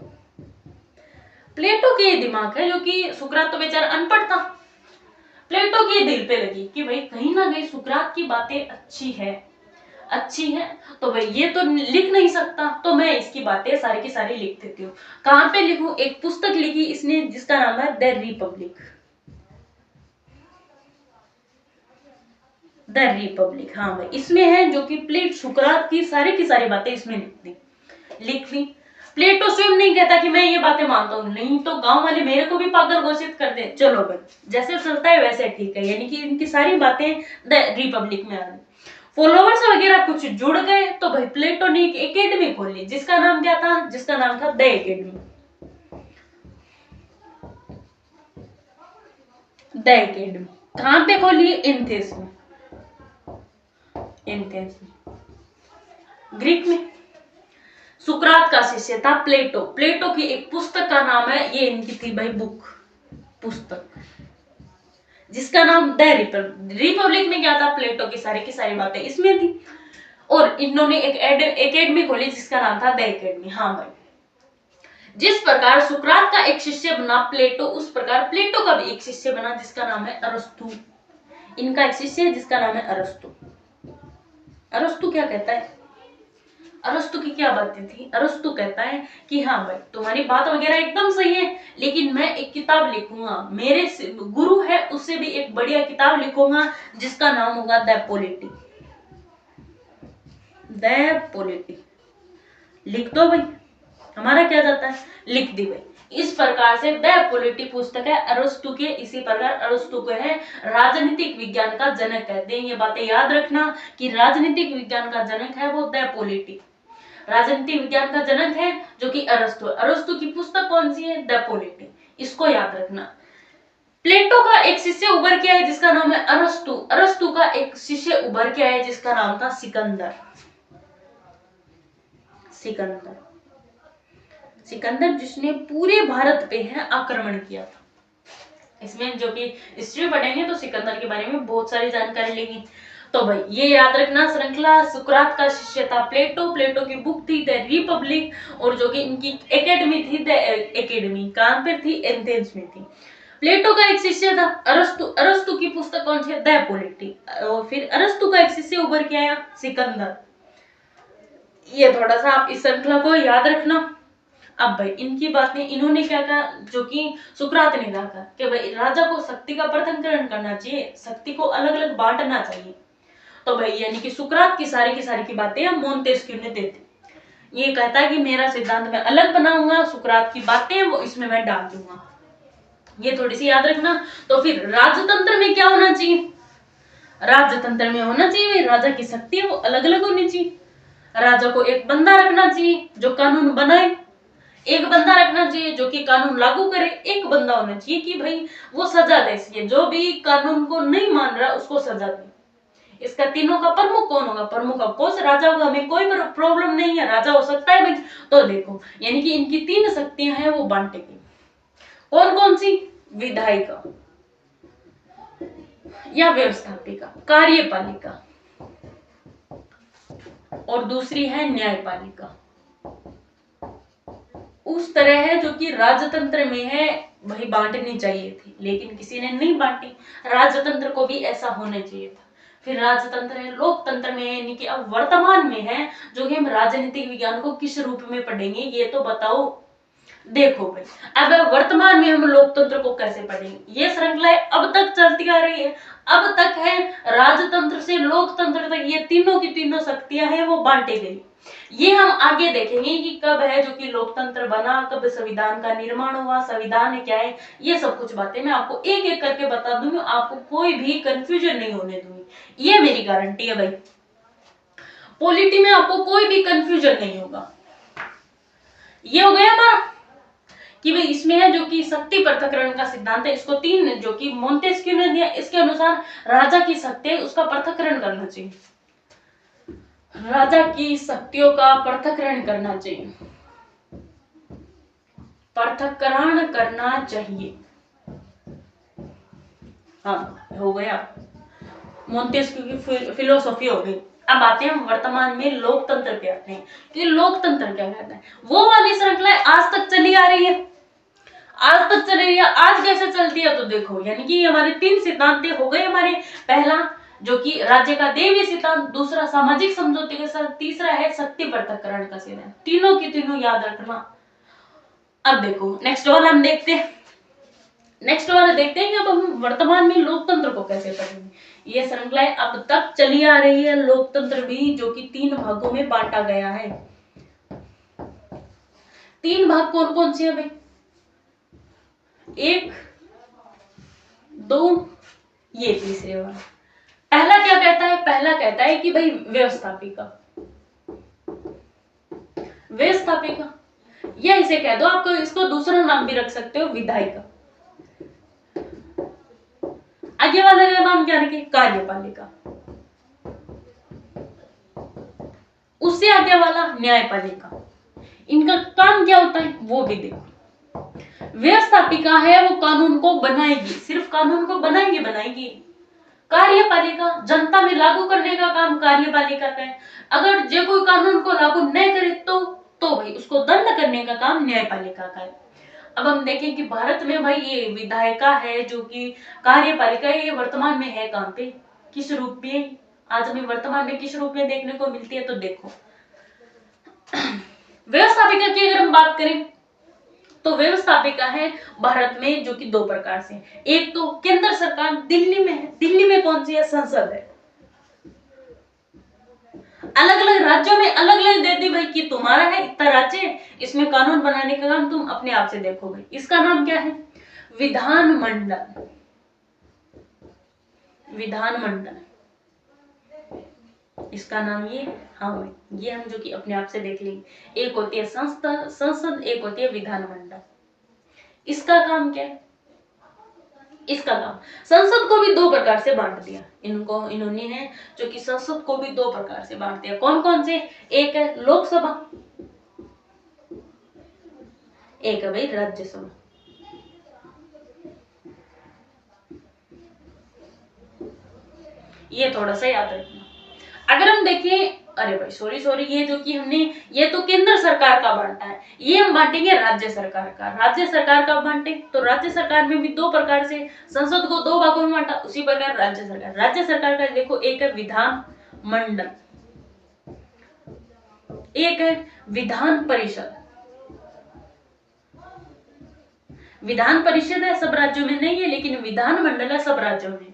प्लेटो के दिमाग है, जो कि सुकरात तो बेचारा अनपढ़ था, प्लेटो के दिल पे लगी कि भाई कहीं ना कहीं सुकरात की बातें अच्छी है, तो भाई ये तो लिख नहीं सकता, तो मैं इसकी बातें सारी की सारी लिख देती हूँ। कहां पे लिखूं, एक पुस्तक लिखी इसने जिसका नाम है द रिपब्लिक। द रिपब्लिक, हाँ भाई इसमें है जो कि प्लेट सुकरात की सारी बातें इसमें लिख दी। प्लेटो स्वयं नहीं कहता कि मैं ये बातें मानता हूँ, नहीं तो गांव वाले मेरे को भी पागल घोषित कर दे, चलो भाई जैसे चलता है वैसे ठीक है, यानी कि इनकी सारी बातें द रिपब्लिक में आ गई। फॉलोवर्स वगैरह कुछ जुड़ गए, तो भाई प्लेटो ने एक एकेडमी खोली जिसका नाम क्या था, जिसका नाम था द एकेडमी। द एकेडमी कहां पे खोली, एथेंस में, एथेंस में, ग्रीक में। सुकरात का शिष्य था प्लेटो। प्लेटो की एक पुस्तक का नाम है, ये इनकी थी भाई बुक, पुस्तक। जिसका नाम द रिपब्लिक में क्या था, प्लेटो की सारी बातें इसमें थी। और इन्होंने एक एकेडमी खोली जिसका नाम था द एकेडमी। हाँ भाई, जिस प्रकार सुकरात का एक शिष्य बना प्लेटो, उस प्रकार प्लेटो का भी एक शिष्य बना जिसका नाम है अरस्तु। इनका एक शिष्य है जिसका नाम है अरस्तु। अरस्तु क्या कहता है, अरस्तु की क्या बातें थी, अरस्तु कहता है कि हाँ भाई तुम्हारी बात वगैरह एकदम सही है, लेकिन मैं एक किताब लिखूंगा, मेरे गुरु है उससे भी एक बढ़िया किताब लिखूंगा जिसका नाम होगा द पॉलिटी। द पॉलिटी लिख दो भाई, हमारा क्या जाता है, लिख दी भाई। इस प्रकार से द पॉलिटी पुस्तक है अरस्तु के। इसी प्रकार अरस्तु को है राजनीतिक विज्ञान का जनक कहते हैं। ये बातें याद रखना कि राजनीतिक विज्ञान का जनक है वो द पॉलिटी, राजनीतिक विज्ञान का जनक है जो कि अरस्तु। अरस्तु की पुस्तक कौन सी है, द पॉलिटी, इसको याद रखना। प्लेटो का एक शिष्य उभर के आया जिसका नाम है अरस्तु। अरस्तु का एक शिष्य उभर के आया जिसका नाम था सिकंदर। सिकंदर, सिकंदर जिसने पूरे भारत पे है आक्रमण किया था। इसमें जो कि हिस्ट्री पढ़ेंगे तो सिकंदर के बारे में बहुत सारी जानकारी लेंगे। तो भाई ये याद रखना, श्रृंखला सुकरात का शिष्य था प्लेटो, प्लेटो की बुक थी द रिपब्लिक, और जो कि इनकी एकेडमी थी द एकेडमी, कहां पर थी, एथेंस में थी। प्लेटो का एक शिष्य था अरस्तु। अरस्तु की पुस्तक कौन सी है, द पॉलिटी। और फिर अरस्तु का एक शिष्य उभर के आया सिकंदर। ये थोड़ा सा आप इस श्रृंखला को याद रखना। अब भाई इनकी बातें, इन्होंने क्या कहा, जो कि सुकरात ने कहा कि भाई राजा को शक्ति का पृथक्करण करना चाहिए, शक्ति को अलग अलग बांटना चाहिए। तो भाई यानी कि सुकरात की सारी की बातें मोंतेस्क्यू ने दे दी। ये कहता है कि मेरा सिद्धांत मैं अलग बनाऊंगा, सुकरात की बातें वो इसमें मैं डाल दूंगा। ये थोड़ी सी याद रखना। तो फिर राजतंत्र में क्या होना चाहिए, राजतंत्र में होना चाहिए राजा की शक्ति है वो अलग अलग होनी चाहिए। राजा को एक बंदा रखना चाहिए जो कानून बनाए, एक बंदा रखना चाहिए जो कि कानून लागू करे, एक बंदा होना चाहिए कि भाई वो सजा दे, इसलिए जो भी कानून को नहीं मान रहा उसको सजा दे। इसका तीनों का प्रमुख कौन होगा, प्रमुख ऑफकोर्स राजा होगा, हमें कोई प्रॉब्लम नहीं है, राजा हो सकता है भाई। तो देखो यानी कि इनकी तीन शक्तियां हैं वो बांटे गई। कौन कौन सी, विधायिका या व्यवस्थापिका, कार्यपालिका, और दूसरी है न्यायपालिका। उस तरह है जो कि राजतंत्र में है वही बांटनी चाहिए थी, लेकिन किसी ने नहीं बांटी। राजतंत्र को भी ऐसा होना चाहिए था। फिर राजतंत्र है, लोकतंत्र में है, यानी कि अब वर्तमान में है जो कि हम राजनीतिक विज्ञान को किस रूप में पढ़ेंगे ये तो बताओ। देखो भाई अब वर्तमान में हम लोकतंत्र को कैसे पढ़ेंगे, ये श्रृंखला अब तक चलती आ रही है। अब तक है राजतंत्र से लोकतंत्र तक ये तीनों की तीनों शक्तियां हैं वो बांटी गई। ये हम आगे देखेंगे कि कब है जो कि लोकतंत्र बना, कब संविधान का निर्माण हुआ, संविधान क्या है, ये सब कुछ बातें मैं आपको एक एक करके बता दूंगी, आपको कोई भी कंफ्यूजन नहीं होने दूंगी, ये मेरी गारंटी है भाई। पॉलिटी में आपको कोई भी कंफ्यूजन नहीं होगा। ये हो गया हमारा कि भाई इसमें है जो कि शक्ति पृथक्करण का सिद्धांत है, इसको तीन जो कि मोंतेस्क्यू ने दिया, इसके अनुसार राजा की शक्ति है उसका पृथक्करण करना चाहिए, राजा की शक्तियों का पृथक्करण करना चाहिए, पृथक्करण करना चाहिए। हाँ हो गया, मोंतेस्क्यू की फिलोसॉफी हो गई। अब आते हैं हम वर्तमान में लोकतंत्र पे आते हैं कि लोकतंत्र क्या कहता है। वो वाली श्रृंखला आज तक चली आ रही है, आज तक चल रही है। आज कैसे चलती है तो देखो यानी कि हमारे तीन सिद्धांत हो गए हमारे। पहला जो कि राज्य का देवीय सिद्धांत, दूसरा सामाजिक समझौते के साथ, तीसरा है शक्ति पृथक्करण का सिद्धांत। तीनों की तीनों याद रखना। अब देखो नेक्स्ट वाला हम देखते हैं, नेक्स्ट वाला देखते हैं कि अब हम वर्तमान में लोकतंत्र को कैसे पढ़ेंगे। ये श्रृंखला अब तक चली आ रही है, लोकतंत्र भी जो कि तीन भागों में बांटा गया है। तीन भाग कौन कौन से है भाई, एक दो, ये तीसरे वाला। पहला क्या कहता है, पहला कहता है कि भाई व्यवस्थापिका, व्यवस्थापिका या इसे कह दो, आपको इसको दूसरा नाम भी रख सकते हो विधायिका। आगे वाले का नाम क्या रखे, कार्यपालिका। उससे आगे वाला न्यायपालिका। इनका काम क्या होता है वो भी देखो। व्यवस्थापिका है वो कानून को बनाएगी, सिर्फ कानून को बनाएगी। कार्यपालिका जनता में लागू करने का काम कार्यपालिका का है। अगर जो कोई कानून को लागू नहीं करे तो भाई उसको दंड करने का काम न्यायपालिका का है। अब हम देखें कि भारत में भाई ये विधायिका है जो कि कार्यपालिका है, ये वर्तमान में है कहां पे, किस रूप में आज हमें वर्तमान में किस रूप में देखने को मिलती है। तो देखो व्यवस्थापिका की अगर हम बात करें तो व्यवस्थापिका है भारत में जो कि दो प्रकार से, एक तो केंद्र सरकार दिल्ली में है, दिल्ली में कौन सी है, संसद है। अलग अलग राज्यों में अलग अलग दे दी भाई कि तुम्हारा है इतना राज्य, इसमें कानून बनाने का काम तुम अपने आप से देखो भाई। इसका नाम क्या है, विधानमंडल। विधानमंडल इसका नाम ये, हाँ भाई ये हम जो कि अपने आप से देख लेंगे। एक होती है संसद, एक होती है विधानमंडल। इसका काम क्या है, इसका काम संसद को भी दो प्रकार से बांट दिया इन्होंने है जो कि संसद को भी दो प्रकार से बांट दिया। कौन कौन से, एक है लोकसभा, एक है भाई राज्यसभा। ये थोड़ा सा याद रखना। अगर हम देखें, अरे भाई सॉरी ये जो कि हमने, ये तो केंद्र सरकार का बांटा है, ये हम बांटेंगे राज्य सरकार का। राज्य सरकार का बांटे तो राज्य सरकार में भी दो प्रकार से, संसद को दो भागों में बांटा, उसी प्रकार राज्य सरकार का देखो, एक है विधान मंडल, एक है विधान परिषद। विधान परिषद है सब राज्यों में नहीं है, लेकिन विधान मंडल है सब राज्यों में।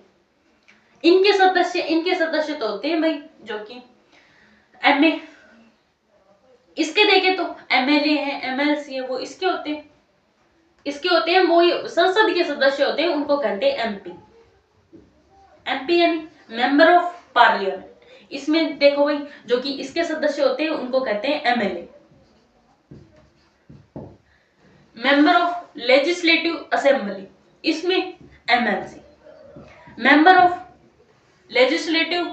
इनके सदस्य तो होते हैं भाई जो कि एमए, इसके देखे तो एमएलए है, एमएलसी है, वो इसके होते हैं वो संसद के सदस्य होते हैं, उनको कहते हैं एमपी। एमपी यानी मेंबर ऑफ पार्लियामेंट। इसमें देखो भाई जो कि इसके सदस्य होते हैं उनको कहते हैं MLA, member of legislative assembly. इसमें MLC, member of legislative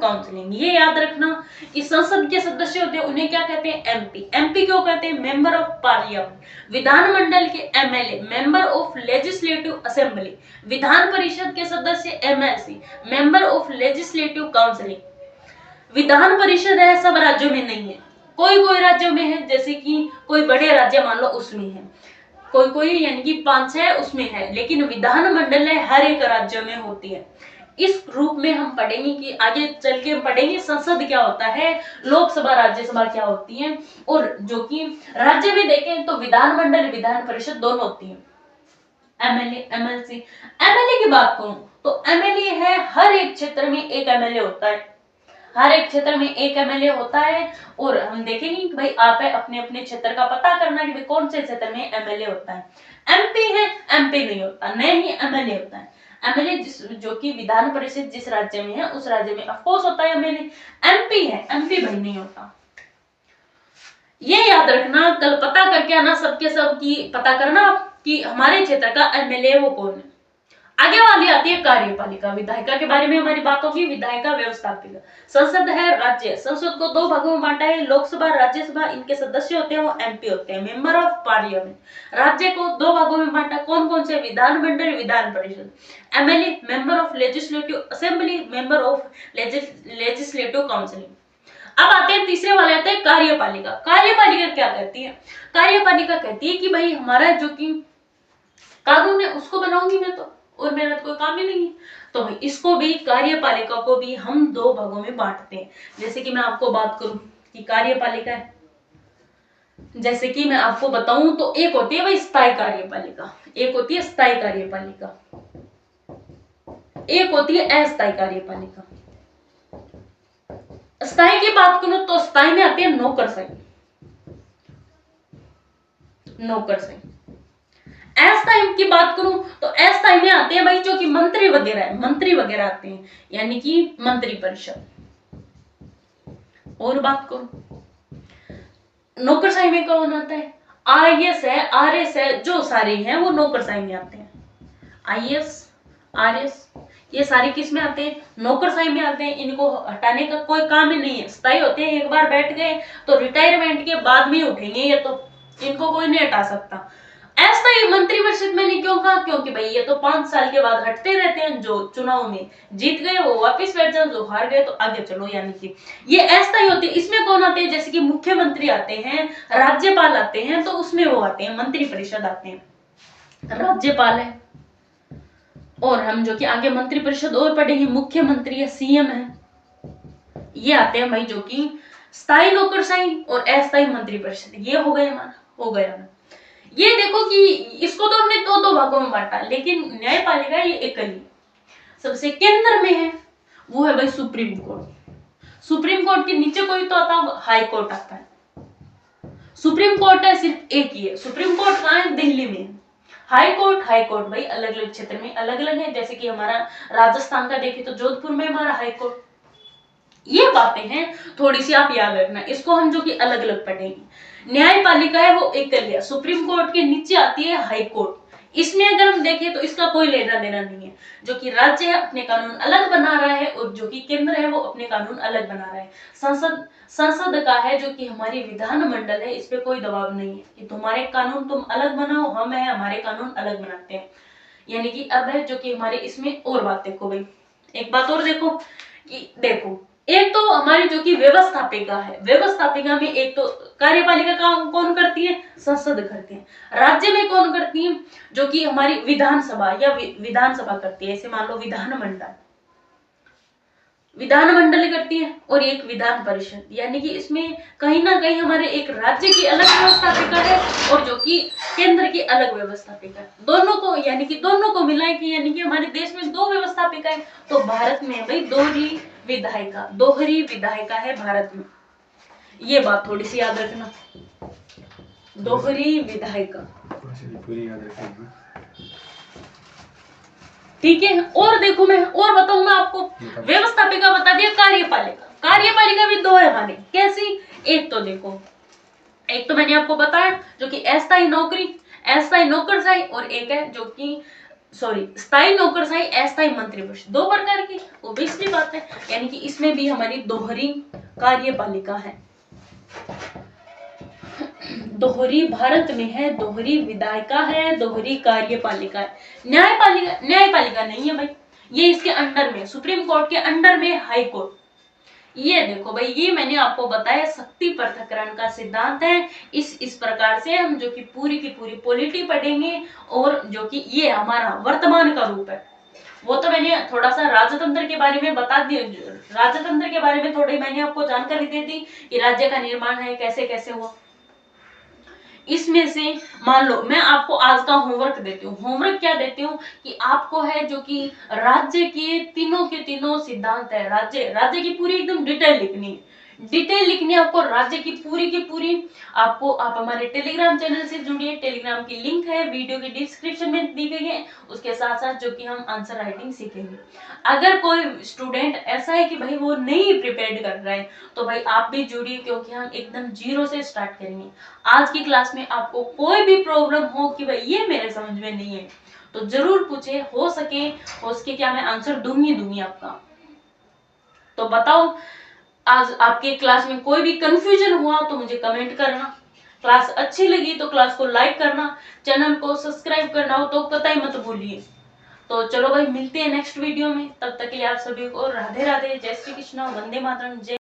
counselling. ये याद रखना कि संसद के सदस्य होते हैं उन्हें क्या कहते हैं, एमपी। एमपी क्यों कहते हैं, मेंबर ऑफ पार्लियामेंट। विधानमंडल के MLA, member of legislative assembly. Vidhan Parishad के सदस्य MLC, member of legislative counselling. Vidhan Parishad है सब राज्यों में नहीं है, कोई राज्यों में है, जैसे कि कोई बड़े राज्य मान लो उसमें है, कोई यानी कि 5-6 उसमें है, लेकिन विधानमंडल हर एक राज्य में होती है। इस रूप में हम पढ़ेंगे कि आगे चल के हम पढ़ेंगे संसद क्या होता है, लोकसभा राज्यसभा क्या होती है, और जो कि राज्य में देखें तो विधानमंडल विधान परिषद दोनों होती है। MLA, MLC. एमएलए की बात करूं तो एमएलए है हर एक क्षेत्र में एक एमएलए होता है, हर एक क्षेत्र में एक एमएलए होता है। और हम देखेंगे कि भाई आप अपने अपने क्षेत्र का पता करना कि भाई कौन से क्षेत्र में एमएलए होता है। एमपी है, एमपी नहीं होता, नहीं ही एमएलए होता है। एमएलए जो कि विधान परिषद जिस राज्य में है उस राज्य में ऑफकोर्स होता है एमएलए। एमपी है, एमपी भाई नहीं होता। ये याद रखना, कल पता करके आना सबके सब की पता करना कि हमारे क्षेत्र का एमएलए वो कौन है। आगे वाली आती है कार्यपालिका। विधायिका के बारे में हमारी बात होगी। विधायिका व्यवस्थापिका। संसद है राज्य, संसद को दो भागों में बांटा है, लोकसभा राज्यसभा। इनके सदस्य होते हैं वो एमपी होते हैं, मेंबर ऑफ पार्लियामेंट। राज्य को दो भागों में बांटा, कौन कौन से, विधानमंडल Vidhan Parishad. MLA, member of legislative assembly, member of legislative counselling. अब आते हैं तीसरे वाले, आते हैं कार्यपालिका। कार्यपालिका क्या कहती है, कार्यपालिका कहती है कि भाई हमारा जो कि कानून है उसको बनाऊंगी मैं तो, और मेरा तो कोई काम ही नहीं है। तो भाई इसको भी, कार्यपालिका को भी हम दो भागों में बांटते हैं। जैसे कि मैं आपको बात करूं कि कार्यपालिका है, जैसे कि मैं आपको बताऊं तो एक होती है भाई स्थायी कार्यपालिका, एक होती है स्थायी कार्यपालिका, एक होती है अस्थायी कार्यपालिका। स्थायी की बात करूं तो स्थायी में आती है नौकरशाही। अस्थायी की बात करूं तो अस्थायी में आते हैं भाई जो कि मंत्री वगैरह आते हैं, यानी कि मंत्री परिषद। और बात करूं नौकरशाही में कौन आता है, आईएएस है, आरएस है, जो सारे हैं वो नौकरशाही में आते हैं। आईएएस, आरएस ये सारे किस में आते हैं, नौकरशाही में आते हैं। इनको हटाने का कोई काम ही नहीं है, स्थायी होते हैं। एक बार बैठ गए तो रिटायरमेंट के बाद में उठेंगे ये तो। इनको कोई नहीं हटा सकता। ऐसा ही मंत्रिपरिषद मैंने क्यों कहा, क्योंकि भाई ये तो 5 साल के बाद हटते रहते हैं, जो चुनाव में जीत गए वो वापस बैठ जाओ, जो हार गए तो आगे चलो, यानी कि ये ऐसा ही होती है। इसमें कौन आते हैं, जैसे कि मुख्यमंत्री आते हैं, राज्यपाल आते हैं, तो उसमें वो आते हैं मंत्रिपरिषद आते हैं, राज्यपाल है। और हम जो कि आगे मंत्रिपरिषद और पढ़ेंगे, मुख्यमंत्री या सीएम है, ये आते हैं भाई जो कि स्थायी नौकरशाही और अस्थायी मंत्रिपरिषद। ये हो गया हमारा, हो गया ना। ये देखो कि इसको तो हमने दो भागों में बांटा, लेकिन न्यायपालिका ये एकली सबसे केंद्र में है, वो है भाई सुप्रीम कोर्ट। सुप्रीम कोर्ट के नीचे कोई तो आता है, हाई कोर्ट आता है। सुप्रीम कोर्ट है सिर्फ एक ही है। सुप्रीम कोर्ट कहाँ है, दिल्ली में। हाई कोर्ट भाई अलग अलग क्षेत्र में अलग अलग है, जैसे कि हमारा राजस्थान का देखें तो जोधपुर में हमारा हाई कोर्ट। ये बातें हैं, थोड़ी सी आप याद रखना, इसको हम जो कि अलग अलग पढ़ेंगे। न्यायपालिका है वो एकल, सुप्रीम कोर्ट के नीचे आती है हाई कोर्ट। इसमें अगर हम देखें तो इसका कोई लेना देना नहीं है, जो कि राज्य है अपने कानून अलग बना रहा है और जो कि केंद्र है वो अपने कानून अलग बना रहा है। संसद का है जो कि हमारी विधान मंडल है, इस पे कोई दबाव नहीं है कि तुम्हारे कानून तुम अलग बनाओ, हम है हमारे कानून अलग बनाते हैं। यानी कि अब है जो कि हमारे इसमें और बात देखो भाई, एक बात और देखो कि देखो, एक तो हमारी जो कि व्यवस्थापिका है, व्यवस्थापिका में एक तो कार्यपालिका काम कौन करती है, संसद करती है। राज्य में कौन करती है, जो कि हमारी विधानसभा या विधानसभा करती है, ऐसे मान लो विधानमंडल करती है, और एक विधान परिषद। यानी कि इसमें कहीं ना कहीं हमारे एक राज्य की अलग व्यवस्थापिका है और जो कि केंद्र की अलग व्यवस्थापिका है। दोनों को यानी कि दोनों को मिला के यानी कि हमारे देश में दो व्यवस्थापिका है। तो भारत में भाई दोहरी विधायिका है भारत में। ये बात थोड़ी सी याद रखना, दोहरी विधायिका, ठीक है। और देखो मैं और बताऊंगा आपको, व्यवस्थापिका बता दिया, कार्यपालिका भी दो है हमारी। कैसी, एक तो देखो, एक तो मैंने आपको बताया जो कि अस्थायी नौकरशाही, और एक है जो कि स्थायी नौकरशाही अस्थायी मंत्रिपरिषद, दो प्रकार की ओब्वियसली बात है। यानी कि इसमें भी हमारी दोहरी कार्यपालिका है, दोहरी भारत में है, दोहरी विधायिका है, दोहरी कार्यपालिका है। न्यायपालिका नहीं है भाई, ये इसके अंडर में, सुप्रीम कोर्ट के अंडर में हाई कोर्ट। ये देखो भाई, ये मैंने आपको बताया शक्ति पृथक्करण का सिद्धांत है। इस प्रकार से हम जो कि पूरी की पूरी पॉलिटी पढ़ेंगे, और जो कि ये हमारा वर्तमान का रूप है। वो तो मैंने थोड़ा सा राजतंत्र के बारे में बता दिया, राजतंत्र के बारे में थोड़ी मैंने आपको जानकारी दे दी कि राज्य का निर्माण है कैसे कैसे हुआ। इसमें से मान लो मैं आपको आज का होमवर्क देती हूँ, होमवर्क क्या देती हूँ कि आपको है जो कि राज्य के तीनों सिद्धांत है, राज्य की पूरी एकदम डिटेल लिखनी है, आपको राज्य की पूरी। आपको आप हमारे टेलीग्राम चैनल से जुड़िए, टेलीग्राम की लिंक है वीडियो के डिस्क्रिप्शन में दी गई है, उसके साथ साथ जो कि हम आंसर राइटिंग सीखेंगे। अगर कोई स्टूडेंट ऐसा है कि भाई वो नहीं प्रिपेयर्ड कर रहा है, तो भाई आप भी जुड़िए, क्योंकि हम एकदम जीरो से स्टार्ट करेंगे। आज की क्लास में आपको कोई भी प्रॉब्लम हो कि भाई ये मेरे समझ में नहीं है, तो जरूर पूछे, हो सके क्या मैं आंसर दूंगी आपका। तो बताओ, आज आपके क्लास में कोई भी कंफ्यूजन हुआ तो मुझे कमेंट करना। क्लास अच्छी लगी तो क्लास को लाइक करना, चैनल को सब्सक्राइब करना हो तो कतई मत भूलिए। तो चलो भाई, मिलते हैं नेक्स्ट वीडियो में, तब तक के लिए आप सभी को राधे राधे, जय श्री कृष्ण, वंदे मातरम, जय